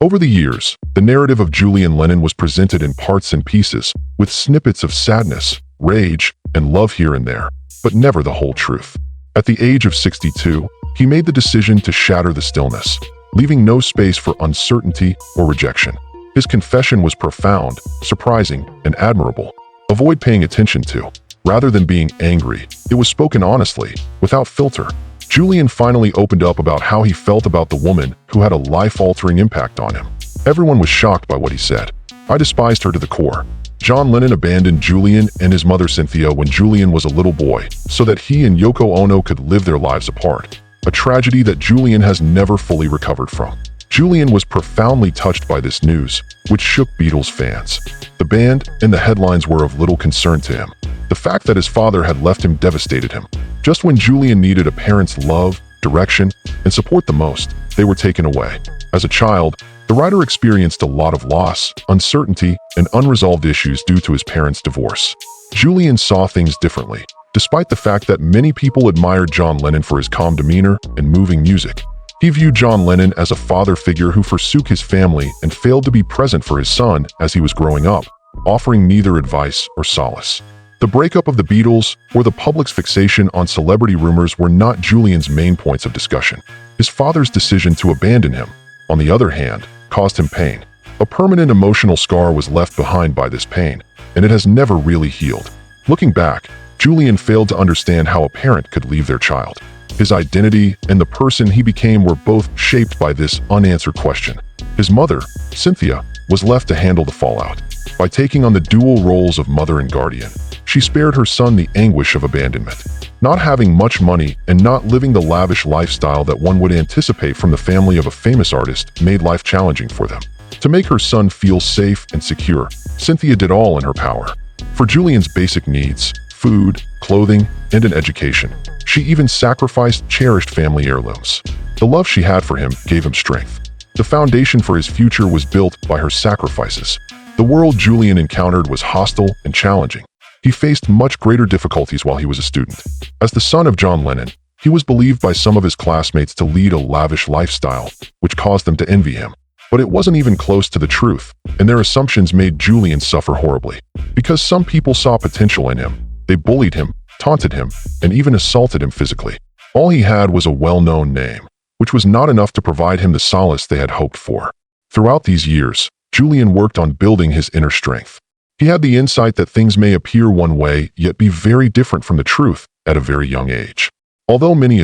Over the years, the narrative of Julian Lennon was presented in parts and pieces, with snippets of sadness, rage, and love here and there, but never the whole truth. At the age of 62, he made the decision to shatter the stillness, leaving no space for uncertainty or rejection. His confession was profound, surprising, and admirable. Avoid paying attention to. Rather than being angry, it was spoken honestly, without filter. Julian finally opened up about how he felt about the woman who had a life-altering impact on him. Everyone was shocked by what he said. "I despised her to the core. John Lennon abandoned Julian and his mother Cynthia when Julian was a little boy, so that he and Yoko Ono could live their lives apart. A tragedy that Julian has never fully recovered from." Julian was profoundly touched by this news, which shook Beatles fans. The band and the headlines were of little concern to him. The fact that his father had left him devastated him. Just when Julian needed a parent's love, direction, and support the most, they were taken away. As a child, the writer experienced a lot of loss, uncertainty, and unresolved issues due to his parents' divorce. Julian saw things differently, despite the fact that many people admired John Lennon for his calm demeanor and moving music. He viewed John Lennon as a father figure who forsook his family and failed to be present for his son as he was growing up, offering neither advice or solace. The breakup of the Beatles or the public's fixation on celebrity rumors were not Julian's main points of discussion. His father's decision to abandon him, on the other hand, caused him pain. A permanent emotional scar was left behind by this pain, and it has never really healed. Looking back, Julian failed to understand how a parent could leave their child. His identity and the person he became were both shaped by this unanswered question. His mother, Cynthia, was left to handle the fallout. By taking on the dual roles of mother and guardian, she spared her son the anguish of abandonment. Not having much money and not living the lavish lifestyle that one would anticipate from the family of a famous artist made life challenging for them. To make her son feel safe and secure, Cynthia did all in her power. For Julian's basic needs, food, clothing, and an education, she even sacrificed cherished family heirlooms. The love she had for him gave him strength. The foundation for his future was built by her sacrifices. The world Julian encountered was hostile and challenging. He faced much greater difficulties while he was a student. As the son of John Lennon, he was believed by some of his classmates to lead a lavish lifestyle, which caused them to envy him. But it wasn't even close to the truth, and their assumptions made Julian suffer horribly. Because some people saw potential in him, they bullied him, taunted him, and even assaulted him physically. All he had was a well-known name, which was not enough to provide him the solace they had hoped for. Throughout these years, Julian worked on building his inner strength. He had the insight that things may appear one way, yet be very different from the truth at a very young age. Although many